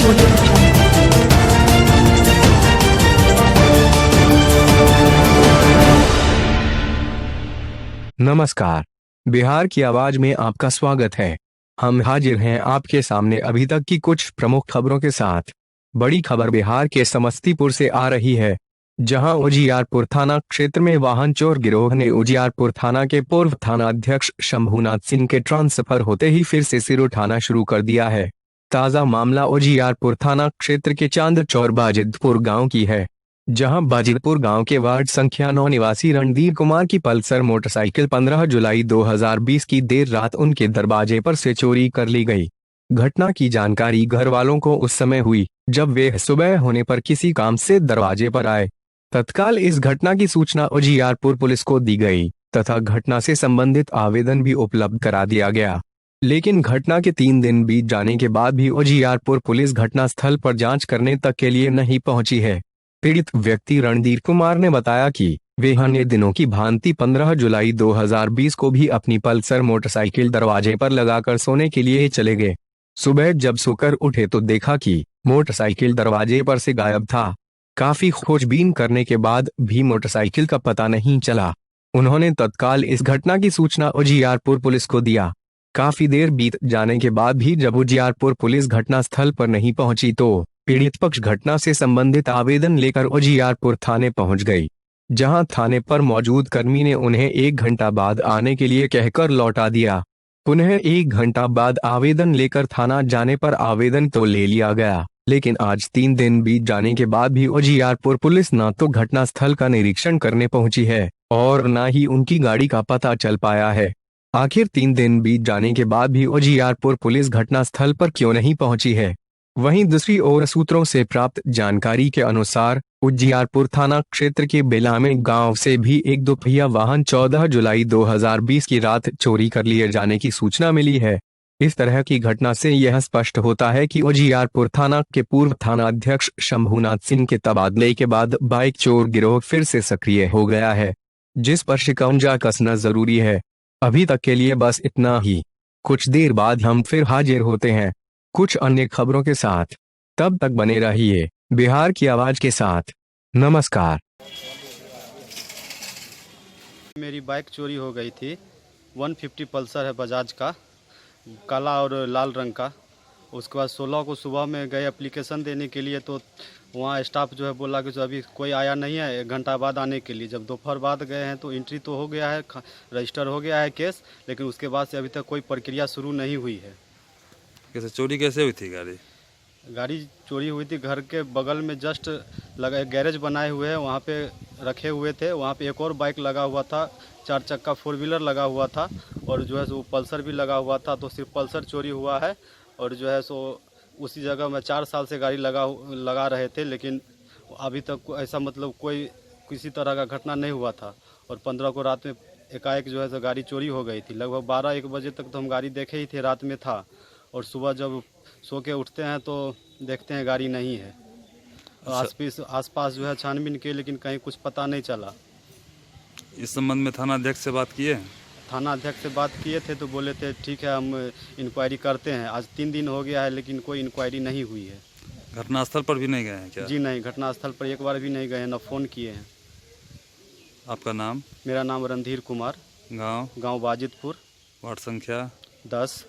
audio jungle. नमस्कार, बिहार की आवाज में आपका स्वागत है। हम हाजिर हैं आपके सामने अभी तक की कुछ प्रमुख खबरों के साथ। बड़ी खबर बिहार के समस्तीपुर से आ रही है, जहां उजियारपुर थाना क्षेत्र में वाहन चोर गिरोह ने उजियारपुर थाना के पूर्व थाना अध्यक्ष शंभूनाथ सिंह के ट्रांसफर होते ही फिर से सिर उठाना शुरू कर दिया है। ताजा मामला उजियारपुर थाना क्षेत्र के चांदचौर बाजिदपुर गांव की है, जहां बाजिदपुर गांव के वार्ड संख्या 9 निवासी रणधीर कुमार की पल्सर मोटरसाइकिल 15 जुलाई 2020 की देर रात उनके दरवाजे पर से चोरी कर ली गई। घटना की जानकारी घर वालों को उस समय हुई जब वे सुबह होने पर किसी काम से दरवाजे पर आए। तत्काल इस घटना की सूचना उजियारपुर पुलिस को दी गई तथा घटना से संबंधित आवेदन भी उपलब्ध करा दिया गया। लेकिन घटना के 3 दिन बीत जाने के बाद भी उजियारपुर पुलिस घटनास्थल पर जांच करने तक के लिए नहीं पहुंची है। पीड़ित व्यक्ति रणधीर कुमार ने बताया कि वे अन्य दिनों की भांति 15 जुलाई 2020 को भी अपनी पल्सर मोटरसाइकिल दरवाजे पर लगाकर सोने के लिए चले गए। सुबह जब सोकर उठे तो देखा कि मोटरसाइकिल दरवाजे पर से गायब था। काफी खोजबीन करने के बाद भी मोटरसाइकिल का पता नहीं चला। उन्होंने तत्काल इस घटना की सूचना उजियारपुर पुलिस को दिया। काफी देर बीत जाने के बाद भी जब उजियारपुर पुलिस घटनास्थल पर नहीं पहुंची तो पीड़ित पक्ष घटना से संबंधित आवेदन लेकर उजियारपुर थाने पहुंच गई, जहां थाने पर मौजूद कर्मी ने उन्हें 1 घंटा बाद आने के लिए कहकर लौटा दिया। पुनः 1 घंटा बाद आवेदन लेकर थाना जाने पर आवेदन तो ले लिया गया, लेकिन आज 3 दिन बीत जाने के बाद भी उजियारपुर पुलिस न तो घटनास्थल का निरीक्षण करने पहुंची है और न ही उनकी गाड़ी का पता चल पाया है। आखिर 3 दिन बीत जाने के बाद भी उजियारपुर पुलिस घटनास्थल पर क्यों नहीं पहुंची है? वहीं दूसरी ओर सूत्रों से प्राप्त जानकारी के अनुसार उजियारपुर थाना क्षेत्र के बेलामे गांव से भी एक दोपहिया वाहन 14 जुलाई 2020 की रात चोरी कर लिए जाने की सूचना मिली है। इस तरह की घटना से यह स्पष्ट होता है कि उजियारपुर थाना के पूर्व थाना अध्यक्ष शंभूनाथ सिंह के तबादले के बाद बाइक चोर गिरोह फिर से सक्रिय हो गया है, जिस पर शिकंजा कसना जरूरी है। अभी तक के लिए बस इतना ही। कुछ देर बाद हम फिर हाजिर होते हैं कुछ अन्य खबरों के साथ। तब तक बने रहिए बिहार की आवाज के साथ। नमस्कार। मेरी बाइक चोरी हो गई थी। 150 पल्सर है बजाज का, काला और लाल रंग का। उसके बाद 16 को सुबह में गए एप्लीकेशन देने के लिए, तो वहाँ स्टाफ जो है बोला कि जो अभी कोई आया नहीं है, 1 घंटा बाद आने के लिए। जब दोपहर बाद गए हैं तो एंट्री तो हो गया है, रजिस्टर हो गया है केस, लेकिन उसके बाद से अभी तक कोई प्रक्रिया शुरू नहीं हुई है। कैसे चोरी कैसे हुई थी? गाड़ी चोरी हुई थी घर के बगल में, जस्ट लगा गैरेज बनाए हुए हैं, वहाँ पे रखे हुए थे। वहाँ पे एक और बाइक लगा हुआ था, 4 चक्का 4 व्हीलर लगा हुआ था, और जो है सो पल्सर भी लगा हुआ था। तो सिर्फ पल्सर चोरी हुआ है, और जो है सो उसी जगह में 4 साल से गाड़ी लगा रहे थे, लेकिन अभी तक ऐसा मतलब कोई किसी तरह का घटना नहीं हुआ था। और 15 को रात में एकाएक जो है सो गाड़ी चोरी हो गई थी। लगभग 12-1 बजे तक तो हम गाड़ी देखे ही थे, रात में था। और सुबह जब सो के उठते हैं तो देखते हैं गाड़ी नहीं है। आसपास जो है छानबीन किए, लेकिन कहीं कुछ पता नहीं चला। इस संबंध में थाना अध्यक्ष से बात किए? थाना अध्यक्ष से बात किए थे तो बोले थे ठीक है, हम इंक्वायरी करते हैं। आज 3 दिन हो गया है, लेकिन कोई इंक्वायरी नहीं हुई है। घटनास्थल पर भी नहीं गए हैं क्या? जी नहीं, घटनास्थल पर एक बार भी नहीं गए हैं, न फ़ोन किए हैं। आपका नाम? मेरा नाम रणधीर कुमार। गांव? गांव बाजिदपुर, वार्ड संख्या? 10।